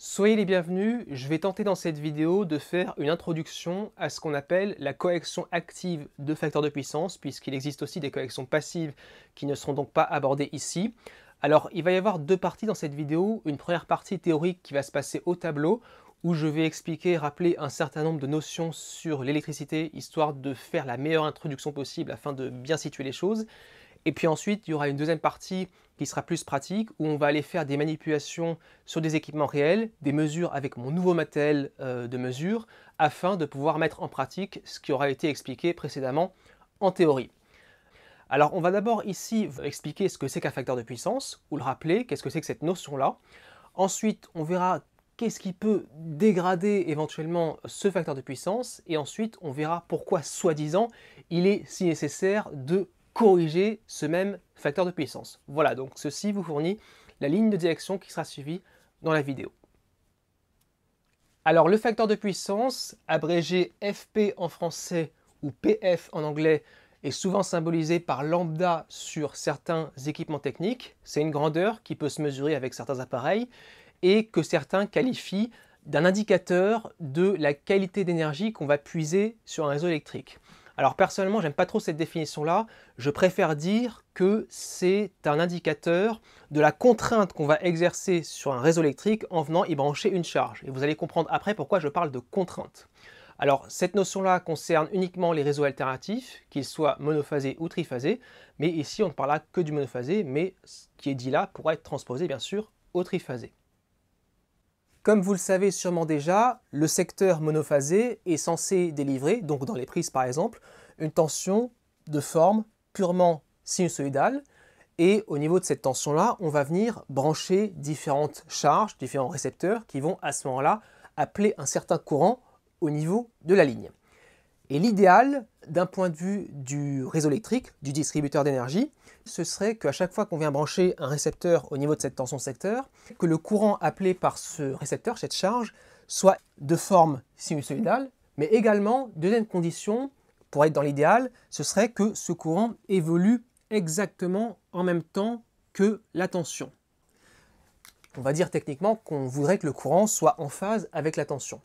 Soyez les bienvenus, je vais tenter dans cette vidéo de faire une introduction à ce qu'on appelle la correction active de facteurs de puissance, puisqu'il existe aussi des corrections passives qui ne seront donc pas abordées ici. Alors il va y avoir deux parties dans cette vidéo, une première partie théorique qui va se passer au tableau, où je vais expliquer et rappeler un certain nombre de notions sur l'électricité, histoire de faire la meilleure introduction possible afin de bien situer les choses. Et puis ensuite, il y aura une deuxième partie qui sera plus pratique, où on va aller faire des manipulations sur des équipements réels, des mesures avec mon nouveau matériel de mesure, afin de pouvoir mettre en pratique ce qui aura été expliqué précédemment en théorie. Alors on va d'abord ici expliquer ce que c'est qu'un facteur de puissance, ou le rappeler, qu'est-ce que c'est que cette notion-là. Ensuite, on verra qu'est-ce qui peut dégrader éventuellement ce facteur de puissance, et ensuite on verra pourquoi, soi-disant, il est si nécessaire de corriger ce même facteur de puissance. Voilà, donc ceci vous fournit la ligne de direction qui sera suivie dans la vidéo. Alors le facteur de puissance, abrégé FP en français ou PF en anglais, est souvent symbolisé par lambda sur certains équipements techniques. C'est une grandeur qui peut se mesurer avec certains appareils et que certains qualifient d'un indicateur de la qualité d'énergie qu'on va puiser sur un réseau électrique. Alors personnellement, j'aime pas trop cette définition-là. Je préfère dire que c'est un indicateur de la contrainte qu'on va exercer sur un réseau électrique en venant y brancher une charge. Et vous allez comprendre après pourquoi je parle de contrainte. Alors cette notion-là concerne uniquement les réseaux alternatifs, qu'ils soient monophasés ou triphasés. Mais ici, on ne parlera que du monophasé, mais ce qui est dit là pourra être transposé bien sûr au triphasé. Comme vous le savez sûrement déjà, le secteur monophasé est censé délivrer, donc dans les prises par exemple, une tension de forme purement sinusoïdale. Et au niveau de cette tension-là, on va venir brancher différentes charges, différents récepteurs qui vont à ce moment-là appeler un certain courant au niveau de la ligne. Et l'idéal, d'un point de vue du réseau électrique, du distributeur d'énergie, ce serait qu'à chaque fois qu'on vient brancher un récepteur au niveau de cette tension secteur, que le courant appelé par ce récepteur, cette charge, soit de forme sinusoïdale, mais également, deuxième condition, pour être dans l'idéal, ce serait que ce courant évolue exactement en même temps que la tension. On va dire techniquement qu'on voudrait que le courant soit en phase avec la tension.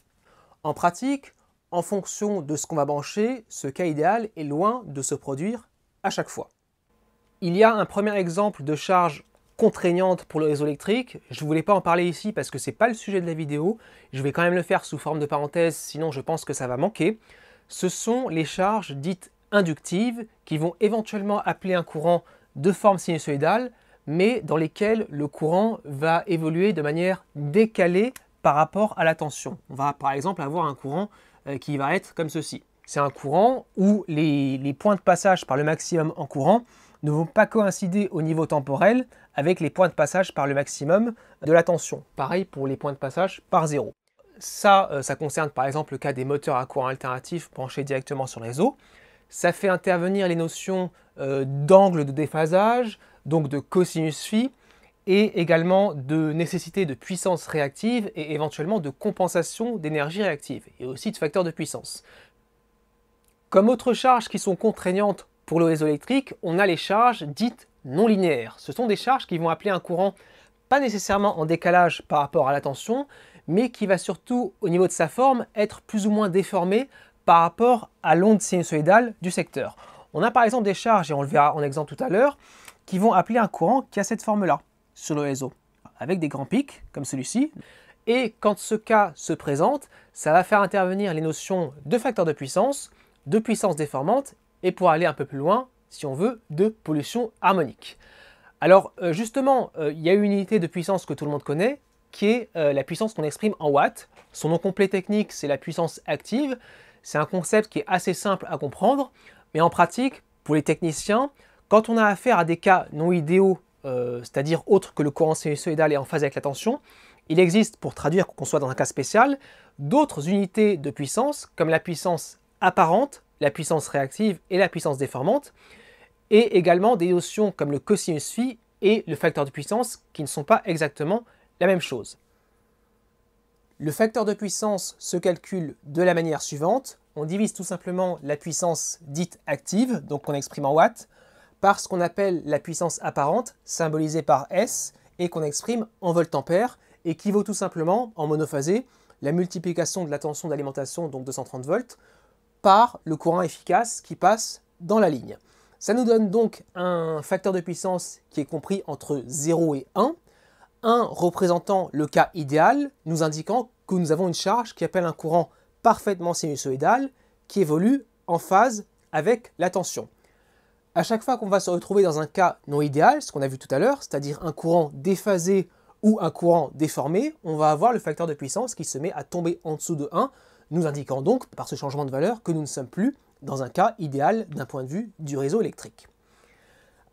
En pratique, en fonction de ce qu'on va brancher, ce cas idéal est loin de se produire à chaque fois. Il y a un premier exemple de charge contraignante pour le réseau électrique. Je ne voulais pas en parler ici parce que ce n'est pas le sujet de la vidéo. Je vais quand même le faire sous forme de parenthèse, sinon je pense que ça va manquer. Ce sont les charges dites inductives qui vont éventuellement appeler un courant de forme sinusoïdale, mais dans lesquelles le courant va évoluer de manière décalée par rapport à la tension. On va par exemple avoir un courant qui va être comme ceci. C'est un courant où les points de passage par le maximum en courant ne vont pas coïncider au niveau temporel avec les points de passage par le maximum de la tension. Pareil pour les points de passage par zéro. Ça concerne par exemple le cas des moteurs à courant alternatif branchés directement sur le réseau. Ça fait intervenir les notions d'angle de déphasage, donc de cosinus phi, et également de nécessité de puissance réactive et éventuellement de compensation d'énergie réactive, et aussi de facteurs de puissance. Comme autres charges qui sont contraignantes pour le réseau électrique, on a les charges dites non linéaires. Ce sont des charges qui vont appeler un courant pas nécessairement en décalage par rapport à la tension, mais qui va surtout, au niveau de sa forme, être plus ou moins déformé par rapport à l'onde sinusoïdale du secteur. On a par exemple des charges, et on le verra en exemple tout à l'heure, qui vont appeler un courant qui a cette forme-là sur le réseau, avec des grands pics, comme celui-ci. Et quand ce cas se présente, ça va faire intervenir les notions de facteur de puissance déformante, et pour aller un peu plus loin, si on veut, de pollution harmonique. Alors justement, il y a une unité de puissance que tout le monde connaît, qui est la puissance qu'on exprime en watts. Son nom complet technique, c'est la puissance active. C'est un concept qui est assez simple à comprendre, mais en pratique, pour les techniciens, quand on a affaire à des cas non idéaux, c'est-à-dire autres que le courant sinusoïdal est en phase avec la tension, il existe, pour traduire qu'on soit dans un cas spécial, d'autres unités de puissance, comme la puissance apparente, la puissance réactive et la puissance déformante, et également des notions comme le cosinus phi et le facteur de puissance qui ne sont pas exactement la même chose. Le facteur de puissance se calcule de la manière suivante. On divise tout simplement la puissance dite active, donc qu'on exprime en watts, par ce qu'on appelle la puissance apparente, symbolisée par S, et qu'on exprime en voltampères, équivaut tout simplement, en monophasé, la multiplication de la tension d'alimentation, donc 230 volts, par le courant efficace qui passe dans la ligne. Ça nous donne donc un facteur de puissance qui est compris entre 0 et 1, 1 représentant le cas idéal, nous indiquant que nous avons une charge qui appelle un courant parfaitement sinusoïdal qui évolue en phase avec la tension. À chaque fois qu'on va se retrouver dans un cas non idéal, ce qu'on a vu tout à l'heure, c'est-à-dire un courant déphasé ou un courant déformé, on va avoir le facteur de puissance qui se met à tomber en dessous de 1, nous indiquant donc par ce changement de valeur que nous ne sommes plus dans un cas idéal d'un point de vue du réseau électrique.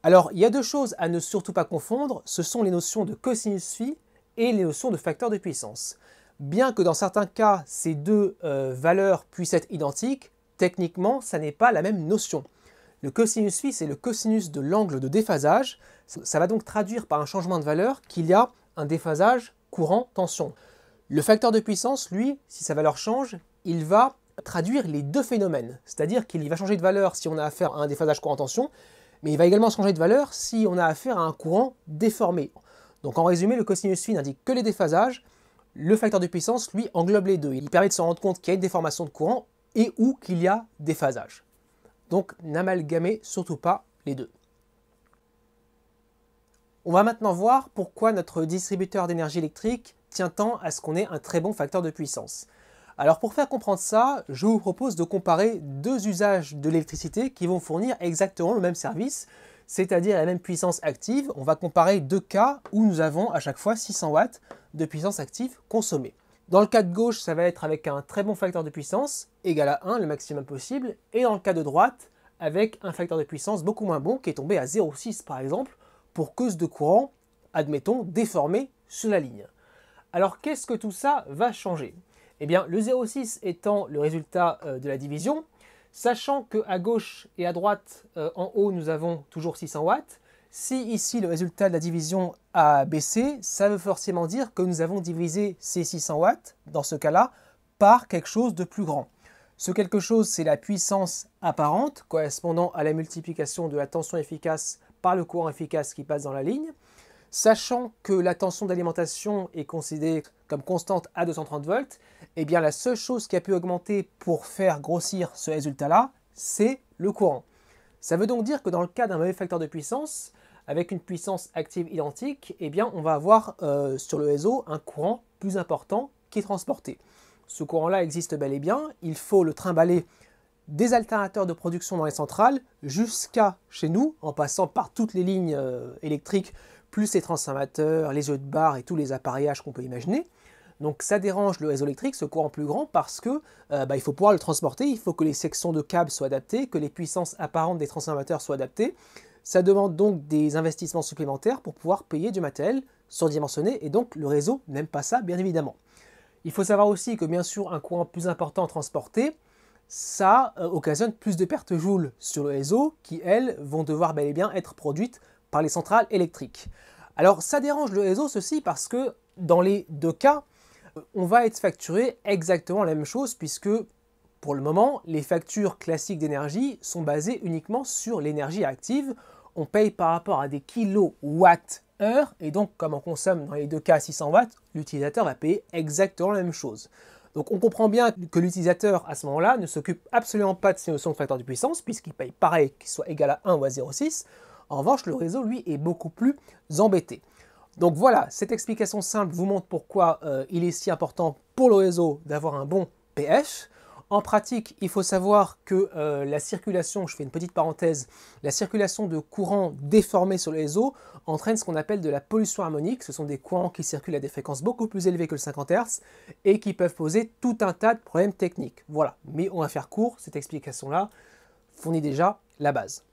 Alors, il y a deux choses à ne surtout pas confondre, ce sont les notions de cosinus phi et les notions de facteur de puissance. Bien que dans certains cas, ces deux valeurs puissent être identiques, techniquement, ça n'est pas la même notion. Le cosinus phi, c'est le cosinus de l'angle de déphasage. Ça va donc traduire par un changement de valeur qu'il y a un déphasage courant-tension. Le facteur de puissance, lui, si sa valeur change, il va traduire les deux phénomènes. C'est-à-dire qu'il va changer de valeur si on a affaire à un déphasage courant-tension, mais il va également changer de valeur si on a affaire à un courant déformé. Donc en résumé, le cosinus phi n'indique que les déphasages. Le facteur de puissance, lui, englobe les deux. Il permet de se rendre compte qu'il y a une déformation de courant et ou qu'il y a déphasage. Donc n'amalgamez surtout pas les deux. On va maintenant voir pourquoi notre distributeur d'énergie électrique tient tant à ce qu'on ait un très bon facteur de puissance. Alors pour faire comprendre ça, je vous propose de comparer deux usages de l'électricité qui vont fournir exactement le même service, c'est-à-dire la même puissance active. On va comparer deux cas où nous avons à chaque fois 600 watts de puissance active consommée. Dans le cas de gauche, ça va être avec un très bon facteur de puissance, égal à 1, le maximum possible, et dans le cas de droite, avec un facteur de puissance beaucoup moins bon, qui est tombé à 0,6 par exemple, pour cause de courant, admettons, déformé sur la ligne. Alors qu'est-ce que tout ça va changer? Eh bien, le 0,6 étant le résultat de la division, sachant qu'à gauche et à droite, en haut, nous avons toujours 600 watts, si ici le résultat de la division a baissé, ça veut forcément dire que nous avons divisé ces 600 watts, dans ce cas-là, par quelque chose de plus grand. Ce quelque chose, c'est la puissance apparente, correspondant à la multiplication de la tension efficace par le courant efficace qui passe dans la ligne. Sachant que la tension d'alimentation est considérée comme constante à 230 volts, eh bien la seule chose qui a pu augmenter pour faire grossir ce résultat-là, c'est le courant. Ça veut donc dire que dans le cas d'un mauvais facteur de puissance, avec une puissance active identique, eh bien on va avoir sur le réseau un courant plus important qui est transporté. Ce courant-là existe bel et bien, il faut le trimballer des alternateurs de production dans les centrales jusqu'à chez nous, en passant par toutes les lignes électriques, plus les transformateurs, les œufs de barre et tous les appareillages qu'on peut imaginer. Donc ça dérange le réseau électrique, ce courant plus grand, parce que il faut pouvoir le transporter, il faut que les sections de câbles soient adaptées, que les puissances apparentes des transformateurs soient adaptées. Ça demande donc des investissements supplémentaires pour pouvoir payer du matériel surdimensionné, et donc le réseau n'aime pas ça, bien évidemment. Il faut savoir aussi que bien sûr un courant plus important transporté, ça occasionne plus de pertes joules sur le réseau qui, elles, vont devoir bel et bien être produites par les centrales électriques. Alors ça dérange le réseau, ceci, parce que dans les deux cas, on va être facturé exactement la même chose puisque, pour le moment, les factures classiques d'énergie sont basées uniquement sur l'énergie active. On paye par rapport à des kilowatts-heure et donc comme on consomme dans les deux cas 600 watts, l'utilisateur va payer exactement la même chose. Donc on comprend bien que l'utilisateur à ce moment-là ne s'occupe absolument pas de ces notions de facteur de puissance puisqu'il paye pareil qu'il soit égal à 1 ou à 0,6. En revanche, le réseau, lui, est beaucoup plus embêté. Donc voilà, cette explication simple vous montre pourquoi il est si important pour le réseau d'avoir un bon PF. En pratique, il faut savoir que la circulation, je fais une petite parenthèse, la circulation de courants déformés sur le réseau entraîne ce qu'on appelle de la pollution harmonique. Ce sont des courants qui circulent à des fréquences beaucoup plus élevées que le 50 Hz et qui peuvent poser tout un tas de problèmes techniques. Voilà, mais on va faire court, cette explication-là fournit déjà la base.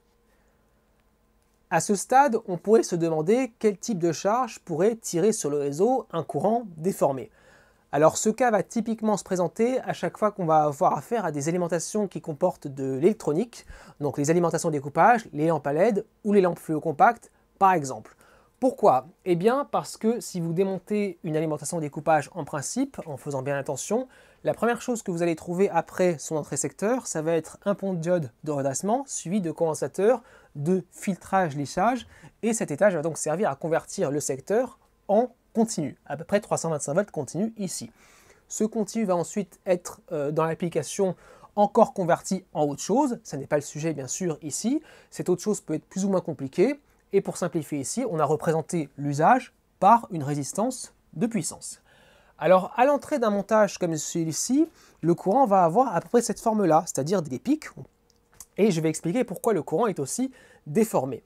À ce stade, on pourrait se demander quel type de charge pourrait tirer sur le réseau un courant déformé. Alors ce cas va typiquement se présenter à chaque fois qu'on va avoir affaire à des alimentations qui comportent de l'électronique, donc les alimentations découpage, les lampes à LED ou les lampes fluo compactes par exemple. Pourquoi? Eh bien parce que si vous démontez une alimentation découpage en principe, en faisant bien attention, la première chose que vous allez trouver après son entrée secteur, ça va être un pont de diode de redressement suivi de condensateurs de filtrage-lissage et cet étage va donc servir à convertir le secteur en continu, à peu près 325 volts continu ici. Ce continu va ensuite être dans l'application encore converti en autre chose. Ce n'est pas le sujet bien sûr ici. Cette autre chose peut être plus ou moins compliquée. Et pour simplifier ici, on a représenté l'usage par une résistance de puissance. Alors à l'entrée d'un montage comme celui-ci, le courant va avoir à peu près cette forme-là, c'est-à-dire des pics. Et je vais expliquer pourquoi le courant est aussi déformé.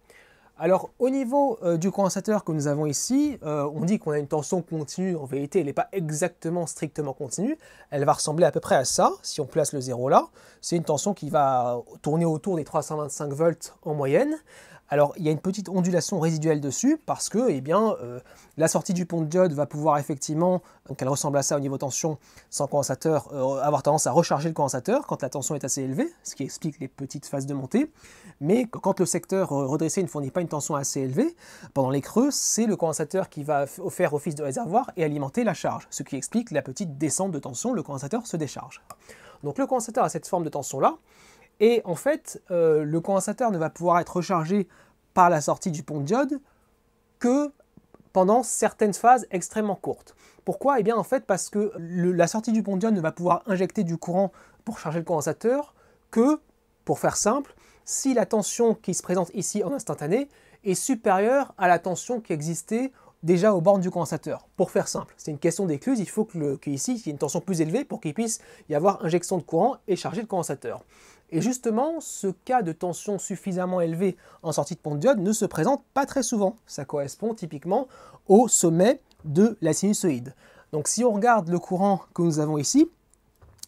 Alors au niveau du condensateur que nous avons ici, on dit qu'on a une tension continue, en vérité elle n'est pas exactement strictement continue, elle va ressembler à peu près à ça, si on place le 0 là, c'est une tension qui va tourner autour des 325 volts en moyenne. Alors il y a une petite ondulation résiduelle dessus parce que la sortie du pont de diode va pouvoir effectivement, donc elle ressemble à ça au niveau tension sans condensateur, avoir tendance à recharger le condensateur quand la tension est assez élevée, ce qui explique les petites phases de montée. Mais quand le secteur redressé ne fournit pas une tension assez élevée, pendant les creux, c'est le condensateur qui va faire office de réservoir et alimenter la charge, ce qui explique la petite descente de tension, le condensateur se décharge. Donc le condensateur a cette forme de tension-là, et en fait, le condensateur ne va pouvoir être rechargé par la sortie du pont de diode que pendant certaines phases extrêmement courtes. Pourquoi? Eh bien en fait parce que la sortie du pont de diode ne va pouvoir injecter du courant pour charger le condensateur que, pour faire simple, si la tension qui se présente ici en instantané est supérieure à la tension qui existait déjà aux bornes du condensateur. Pour faire simple, c'est une question d'écluse, il faut qu'ici il y ait une tension plus élevée pour qu'il puisse y avoir injection de courant et charger le condensateur. Et justement, ce cas de tension suffisamment élevée en sortie de pont de diode ne se présente pas très souvent. Ça correspond typiquement au sommet de la sinusoïde. Donc si on regarde le courant que nous avons ici,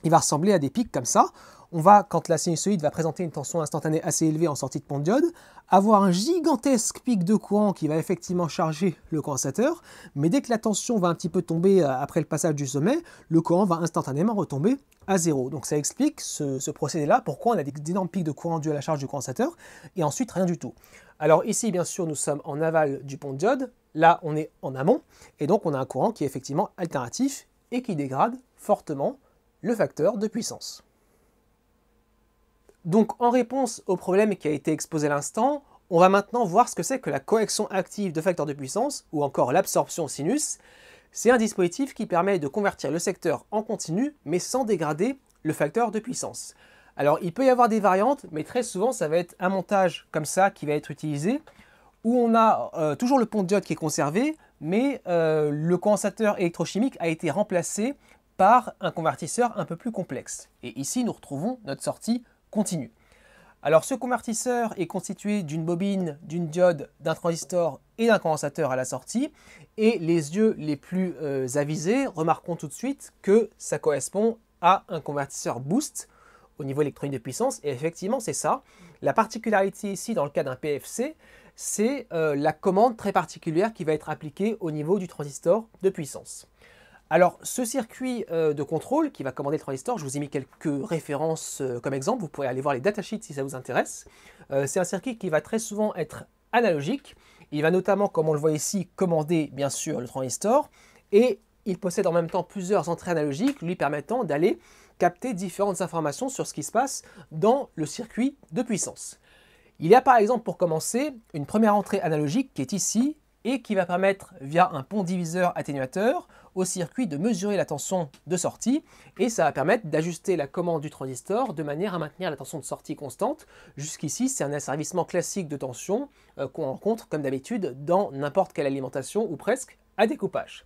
il va ressembler à des pics comme ça. On va, quand la sinusoïde va présenter une tension instantanée assez élevée en sortie de pont de diode, avoir un gigantesque pic de courant qui va effectivement charger le condensateur, mais dès que la tension va un petit peu tomber après le passage du sommet, le courant va instantanément retomber à zéro. Donc ça explique ce procédé-là, pourquoi on a des énormes pics de courant dus à la charge du condensateur, et ensuite rien du tout. Alors ici, bien sûr, nous sommes en aval du pont de diode, là on est en amont, et donc on a un courant qui est effectivement alternatif et qui dégrade fortement le facteur de puissance. Donc en réponse au problème qui a été exposé à l'instant, on va maintenant voir ce que c'est que la correction active de facteur de puissance, ou encore l'absorption sinus. C'est un dispositif qui permet de convertir le secteur en continu, mais sans dégrader le facteur de puissance. Alors il peut y avoir des variantes, mais très souvent ça va être un montage comme ça qui va être utilisé, où on a toujours le pont de diode qui est conservé, mais le condensateur électrochimique a été remplacé par un convertisseur un peu plus complexe. Et ici nous retrouvons notre sortie continue. Alors ce convertisseur est constitué d'une bobine, d'une diode, d'un transistor et d'un condensateur à la sortie, et les yeux les plus avisés remarqueront tout de suite que ça correspond à un convertisseur boost au niveau électronique de puissance, et effectivement c'est ça. La particularité ici dans le cas d'un PFC, c'est la commande très particulière qui va être appliquée au niveau du transistor de puissance. Alors ce circuit de contrôle qui va commander le transistor, je vous ai mis quelques références comme exemple, vous pourrez aller voir les datasheets si ça vous intéresse. C'est un circuit qui va très souvent être analogique, il va notamment, comme on le voit ici, commander bien sûr le transistor, et il possède en même temps plusieurs entrées analogiques lui permettant d'aller capter différentes informations sur ce qui se passe dans le circuit de puissance. Il y a par exemple pour commencer une première entrée analogique qui est ici, et qui va permettre, via un pont diviseur atténuateur, au circuit de mesurer la tension de sortie, et ça va permettre d'ajuster la commande du transistor de manière à maintenir la tension de sortie constante. Jusqu'ici, c'est un asservissement classique de tension qu'on rencontre, comme d'habitude, dans n'importe quelle alimentation, ou presque, à découpage.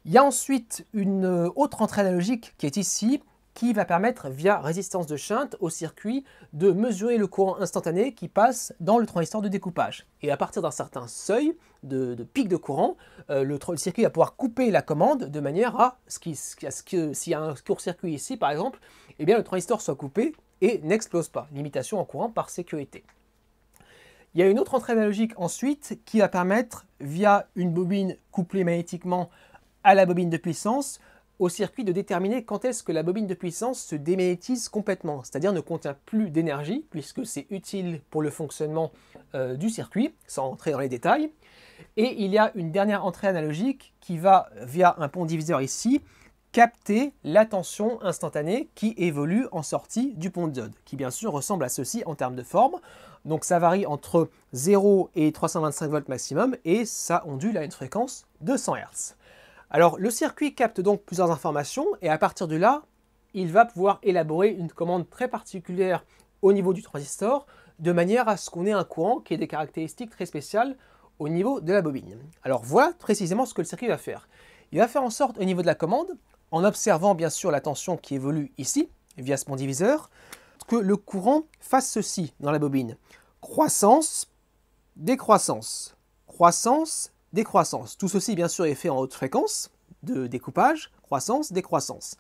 Il y a ensuite une autre entrée analogique qui est ici, qui va permettre, via résistance de shunt au circuit, de mesurer le courant instantané qui passe dans le transistor de découpage. Et à partir d'un certain seuil de pic de courant, le circuit va pouvoir couper la commande de manière à ce que s'il y a un court-circuit ici par exemple, eh bien le transistor soit coupé et n'explose pas. Limitation en courant par sécurité. Il y a une autre entrée analogique ensuite qui va permettre, via une bobine couplée magnétiquement à la bobine de puissance, au circuit de déterminer quand est-ce que la bobine de puissance se démagnétise complètement, c'est-à-dire ne contient plus d'énergie, puisque c'est utile pour le fonctionnement du circuit, sans entrer dans les détails. Et il y a une dernière entrée analogique qui va, via un pont diviseur ici, capter la tension instantanée qui évolue en sortie du pont de diode, qui bien sûr ressemble à ceci en termes de forme. Donc ça varie entre 0 et 325 volts maximum et ça ondule à une fréquence de 100 Hz. Alors le circuit capte donc plusieurs informations et à partir de là, il va pouvoir élaborer une commande très particulière au niveau du transistor de manière à ce qu'on ait un courant qui ait des caractéristiques très spéciales au niveau de la bobine. Alors voilà précisément ce que le circuit va faire. Il va faire en sorte au niveau de la commande, en observant bien sûr la tension qui évolue ici, via ce pont diviseur, que le courant fasse ceci dans la bobine. Croissance, décroissance, croissance, décroissance. Tout ceci bien sûr est fait en haute fréquence de découpage, croissance, décroissance.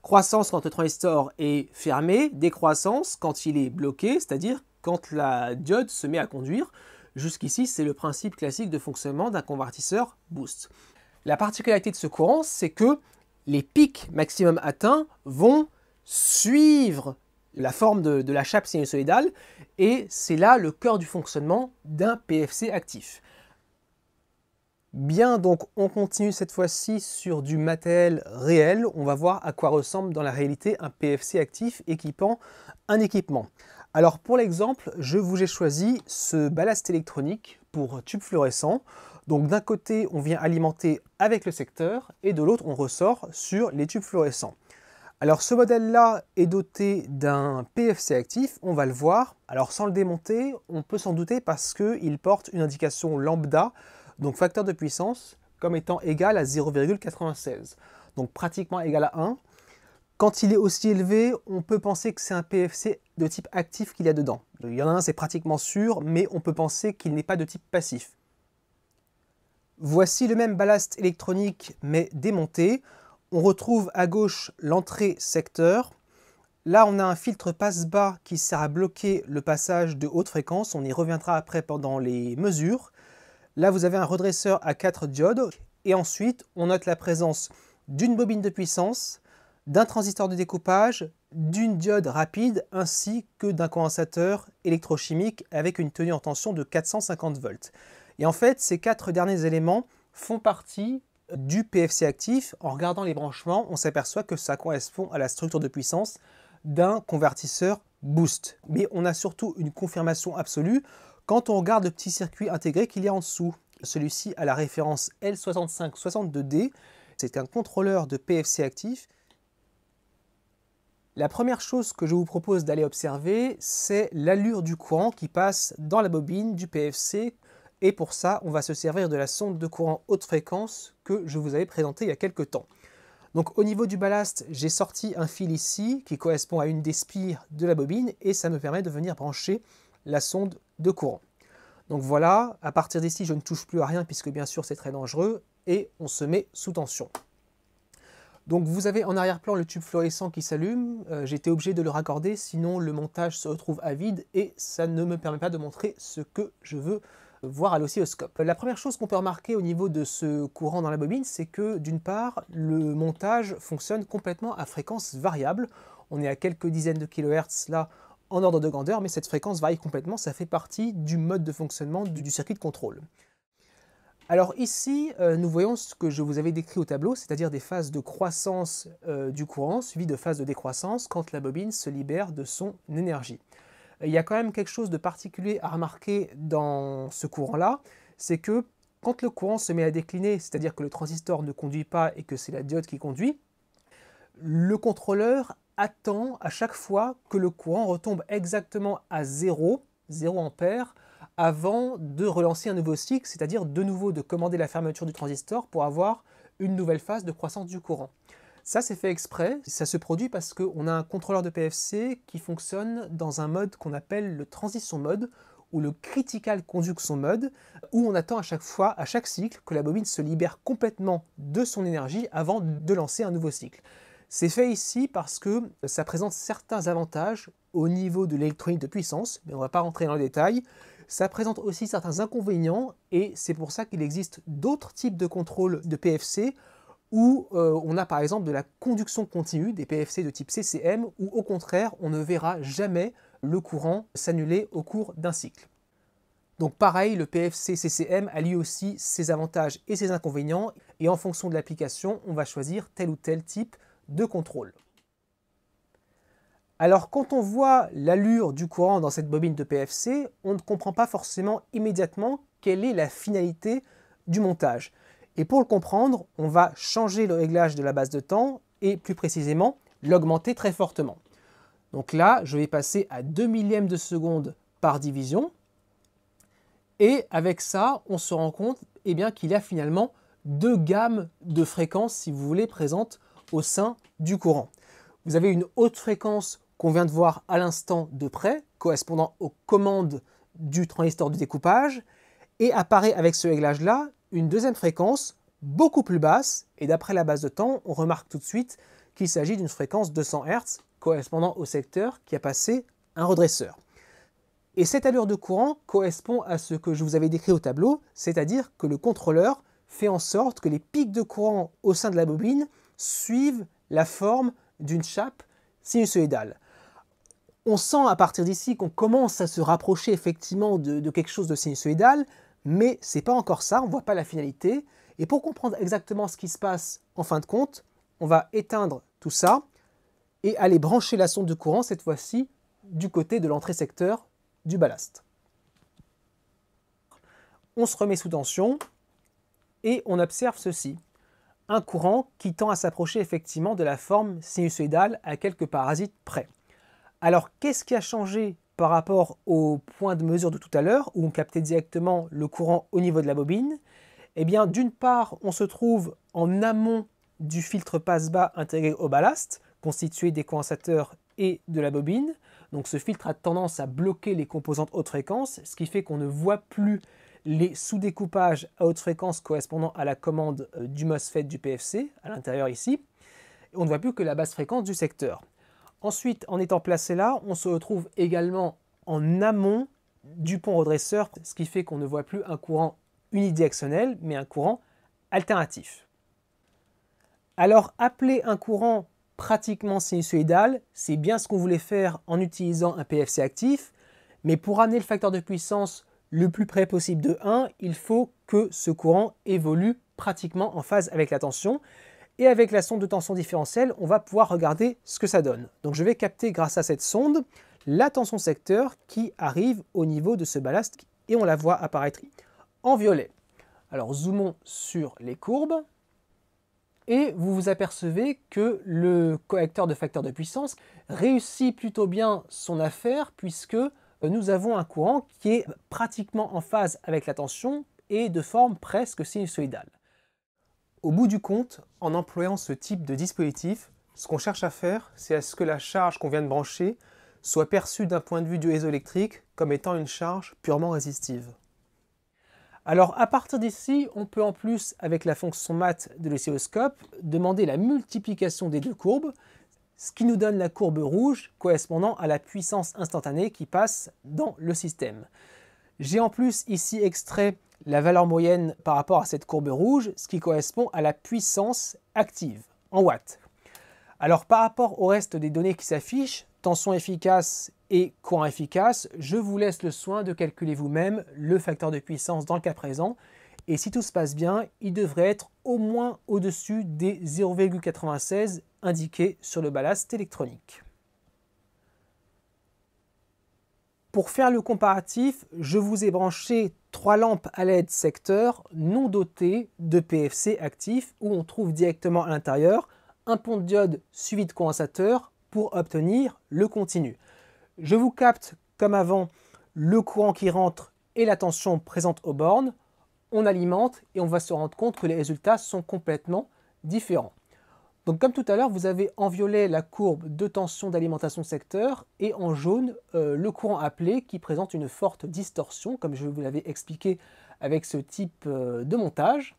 Croissance quand le transistor est fermé, décroissance quand il est bloqué, c'est-à-dire quand la diode se met à conduire. Jusqu'ici, c'est le principe classique de fonctionnement d'un convertisseur boost. La particularité de ce courant, c'est que les pics maximum atteints vont suivre la forme de la chape sinusoïdale et c'est là le cœur du fonctionnement d'un PFC actif. Bien, donc on continue cette fois-ci sur du matériel réel. On va voir à quoi ressemble dans la réalité un PFC actif équipant un équipement. Alors pour l'exemple, je vous ai choisi ce ballast électronique pour tube fluorescent. Donc d'un côté, on vient alimenter avec le secteur et de l'autre, on ressort sur les tubes fluorescents. Alors ce modèle-là est doté d'un PFC actif, on va le voir. Alors sans le démonter, on peut s'en douter parce qu'il porte une indication lambda, donc facteur de puissance, comme étant égal à 0,96. Donc pratiquement égal à 1. Quand il est aussi élevé, on peut penser que c'est un PFC de type actif qu'il y a dedans. Il y en a un, c'est pratiquement sûr, mais on peut penser qu'il n'est pas de type passif. Voici le même ballast électronique, mais démonté. On retrouve à gauche l'entrée secteur. Là, on a un filtre passe-bas qui sert à bloquer le passage de haute fréquence. On y reviendra après pendant les mesures. Là, vous avez un redresseur à 4 diodes. Et ensuite, on note la présence d'une bobine de puissance, d'un transistor de découpage, d'une diode rapide, ainsi que d'un condensateur électrochimique avec une tenue en tension de 450 volts. Et en fait, ces 4 derniers éléments font partie du PFC actif. En regardant les branchements, on s'aperçoit que ça correspond à la structure de puissance d'un convertisseur boost. Mais on a surtout une confirmation absolue quand on regarde le petit circuit intégré qu'il y a en dessous. Celui-ci a la référence L6562D. C'est un contrôleur de PFC actif. La première chose que je vous propose d'aller observer, c'est l'allure du courant qui passe dans la bobine du PFC. Et pour ça, on va se servir de la sonde de courant haute fréquence que je vous avais présentée il y a quelques temps. Donc au niveau du ballast, j'ai sorti un fil ici qui correspond à une des spires de la bobine et ça me permet de venir brancher la sonde de courant. Donc voilà, à partir d'ici, je ne touche plus à rien puisque bien sûr c'est très dangereux et on se met sous tension. Donc vous avez en arrière-plan le tube fluorescent qui s'allume, j'ai été obligé de le raccorder, sinon le montage se retrouve à vide et ça ne me permet pas de montrer ce que je veux voir à l'oscilloscope. La première chose qu'on peut remarquer au niveau de ce courant dans la bobine, c'est que d'une part, le montage fonctionne complètement à fréquence variable. On est à quelques dizaines de kHz là en ordre de grandeur, mais cette fréquence varie complètement, ça fait partie du mode de fonctionnement du circuit de contrôle. Alors ici, nous voyons ce que je vous avais décrit au tableau, c'est-à-dire des phases de croissance du courant suivies de phases de décroissance quand la bobine se libère de son énergie. Il y a quand même quelque chose de particulier à remarquer dans ce courant-là, c'est que quand le courant se met à décliner, c'est-à-dire que le transistor ne conduit pas et que c'est la diode qui conduit, le contrôleur attend à chaque fois que le courant retombe exactement à 0 ampère, avant de relancer un nouveau cycle, c'est-à-dire de nouveau de commander la fermeture du transistor pour avoir une nouvelle phase de croissance du courant. Ça, c'est fait exprès, ça se produit parce qu'on a un contrôleur de PFC qui fonctionne dans un mode qu'on appelle le transition mode ou le critical conduction mode, où on attend à chaque fois, à chaque cycle, que la bobine se libère complètement de son énergie avant de lancer un nouveau cycle. C'est fait ici parce que ça présente certains avantages au niveau de l'électronique de puissance, mais on ne va pas rentrer dans le détail. Ça présente aussi certains inconvénients et c'est pour ça qu'il existe d'autres types de contrôle de PFC où on a par exemple de la conduction continue, des PFC de type CCM, où au contraire on ne verra jamais le courant s'annuler au cours d'un cycle. Donc pareil, le PFC CCM a lui aussi ses avantages et ses inconvénients et en fonction de l'application, on va choisir tel ou tel type de contrôle. Alors quand on voit l'allure du courant dans cette bobine de PFC, on ne comprend pas forcément immédiatement quelle est la finalité du montage. Et pour le comprendre, on va changer le réglage de la base de temps et plus précisément l'augmenter très fortement. Donc là, je vais passer à 2 millièmes de seconde par division. Et avec ça, on se rend compte qu'il y a finalement deux gammes de fréquences, si vous voulez, présentes au sein du courant. Vous avez une haute fréquence qu'on vient de voir à l'instant de près, correspondant aux commandes du transistor de découpage, et apparaît avec ce réglage-là une deuxième fréquence beaucoup plus basse, et d'après la base de temps, on remarque tout de suite qu'il s'agit d'une fréquence 200 Hz, correspondant au secteur qui a passé un redresseur. Et cette allure de courant correspond à ce que je vous avais décrit au tableau, c'est-à-dire que le contrôleur fait en sorte que les pics de courant au sein de la bobine suivent la forme d'une chape sinusoïdale. On sent à partir d'ici qu'on commence à se rapprocher effectivement de quelque chose de sinusoïdal, mais ce n'est pas encore ça, on ne voit pas la finalité. Et pour comprendre exactement ce qui se passe en fin de compte, on va éteindre tout ça et aller brancher la sonde de courant, cette fois-ci, du côté de l'entrée secteur du ballast. On se remet sous tension et on observe ceci. Un courant qui tend à s'approcher effectivement de la forme sinusoïdale à quelques parasites près. Alors qu'est-ce qui a changé par rapport au point de mesure de tout à l'heure où on captait directement le courant au niveau de la bobine? Eh bien d'une part on se trouve en amont du filtre passe-bas intégré au ballast, constitué des condensateurs et de la bobine. Donc ce filtre a tendance à bloquer les composantes haute fréquence, ce qui fait qu'on ne voit plus les sous-découpages à haute fréquence correspondant à la commande du MOSFET du PFC, à l'intérieur ici. Et on ne voit plus que la basse fréquence du secteur. Ensuite, en étant placé là, on se retrouve également en amont du pont redresseur, ce qui fait qu'on ne voit plus un courant unidirectionnel, mais un courant alternatif. Alors, appeler un courant pratiquement sinusoïdal, c'est bien ce qu'on voulait faire en utilisant un PFC actif, mais pour amener le facteur de puissance le plus près possible de 1, il faut que ce courant évolue pratiquement en phase avec la tension. Et avec la sonde de tension différentielle, on va pouvoir regarder ce que ça donne. Donc je vais capter grâce à cette sonde la tension secteur qui arrive au niveau de ce ballast et on la voit apparaître en violet. Alors zoomons sur les courbes et vous vous apercevez que le correcteur de facteur de puissance réussit plutôt bien son affaire puisque nous avons un courant qui est pratiquement en phase avec la tension et de forme presque sinusoïdale. Au bout du compte, en employant ce type de dispositif, ce qu'on cherche à faire, c'est à ce que la charge qu'on vient de brancher soit perçue d'un point de vue du réseau électrique comme étant une charge purement résistive. Alors à partir d'ici, on peut en plus, avec la fonction math de l'oscilloscope, demander la multiplication des deux courbes, ce qui nous donne la courbe rouge correspondant à la puissance instantanée qui passe dans le système. J'ai en plus ici extrait la valeur moyenne par rapport à cette courbe rouge, ce qui correspond à la puissance active, en watts. Alors par rapport au reste des données qui s'affichent, tension efficace et courant efficace, je vous laisse le soin de calculer vous-même le facteur de puissance dans le cas présent. Et si tout se passe bien, il devrait être au moins au-dessus des 0,96 indiqués sur le ballast électronique. Pour faire le comparatif, je vous ai branché 3 lampes à LED secteur non dotées de PFC actif où on trouve directement à l'intérieur un pont de diode suivi de condensateur pour obtenir le continu. Je vous capte comme avant le courant qui rentre et la tension présente aux bornes. On alimente et on va se rendre compte que les résultats sont complètement différents. Donc comme tout à l'heure, vous avez en violet la courbe de tension d'alimentation secteur et en jaune le courant appelé qui présente une forte distorsion, comme je vous l'avais expliqué avec ce type de montage.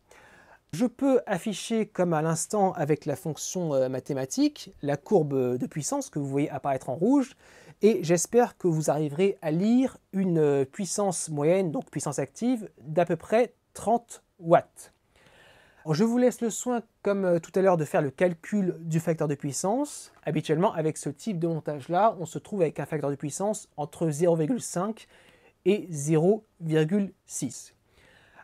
Je peux afficher comme à l'instant avec la fonction mathématique la courbe de puissance que vous voyez apparaître en rouge et j'espère que vous arriverez à lire une puissance moyenne, donc puissance active, d'à peu près 30 watts. Alors, je vous laisse le soin, comme tout à l'heure, de faire le calcul du facteur de puissance. Habituellement, avec ce type de montage-là, on se trouve avec un facteur de puissance entre 0,5 et 0,6.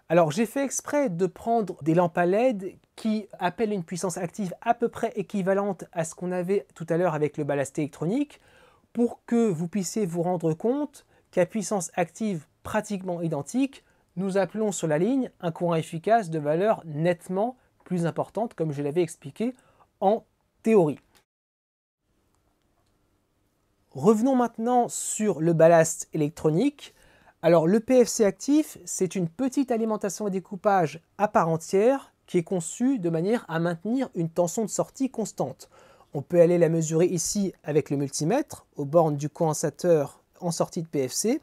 Alors, j'ai fait exprès de prendre des lampes à LED qui appellent une puissance active à peu près équivalente à ce qu'on avait tout à l'heure avec le ballast électronique pour que vous puissiez vous rendre compte qu'à puissance active pratiquement identique, nous appelons sur la ligne un courant efficace de valeur nettement plus importante, comme je l'avais expliqué en théorie. Revenons maintenant sur le ballast électronique. Alors le PFC actif, c'est une petite alimentation et découpage à part entière qui est conçue de manière à maintenir une tension de sortie constante. On peut aller la mesurer ici avec le multimètre aux bornes du condensateur en sortie de PFC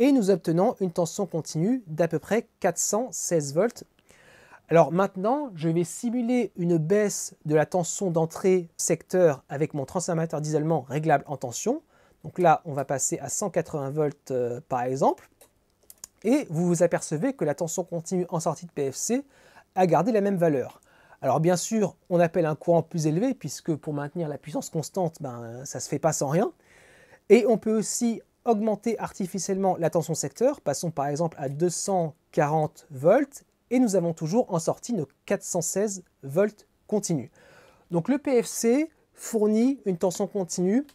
et nous obtenons une tension continue d'à peu près 416 volts. Alors maintenant, je vais simuler une baisse de la tension d'entrée secteur avec mon transformateur d'isolement réglable en tension. Donc là, on va passer à 180 volts par exemple. Et vous vous apercevez que la tension continue en sortie de PFC a gardé la même valeur. Alors bien sûr, on appelle un courant plus élevé puisque pour maintenir la puissance constante, ça ne se fait pas sans rien. Et on peut aussi augmenter artificiellement la tension secteur. Passons par exemple à 240 volts. Et nous avons toujours en sortie nos 416 volts continus. Donc le PFC fournit une tension continue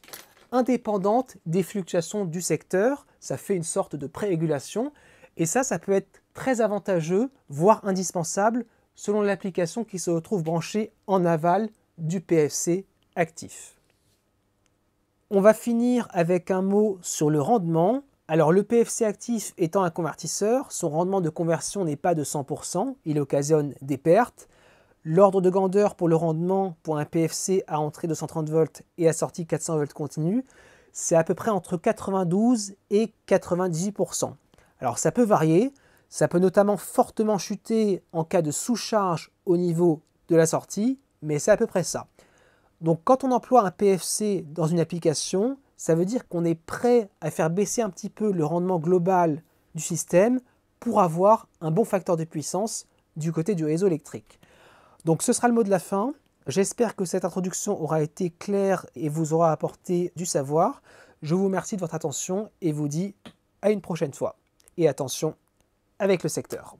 indépendante des fluctuations du secteur. Ça fait une sorte de pré-régulation. Et ça peut être très avantageux, voire indispensable, selon l'application qui se retrouve branchée en aval du PFC actif. On va finir avec un mot sur le rendement. Alors le PFC actif étant un convertisseur, son rendement de conversion n'est pas de 100%, il occasionne des pertes. L'ordre de grandeur pour le rendement pour un PFC à entrée de 130 volts et à sortie 400 volts continu, c'est à peu près entre 92 et 98%. Alors ça peut varier, ça peut notamment fortement chuter en cas de sous-charge au niveau de la sortie, mais c'est à peu près ça. Donc quand on emploie un PFC dans une application, ça veut dire qu'on est prêt à faire baisser un petit peu le rendement global du système pour avoir un bon facteur de puissance du côté du réseau électrique. Donc ce sera le mot de la fin. J'espère que cette introduction aura été claire et vous aura apporté du savoir. Je vous remercie de votre attention et vous dis à une prochaine fois. Et attention avec le secteur.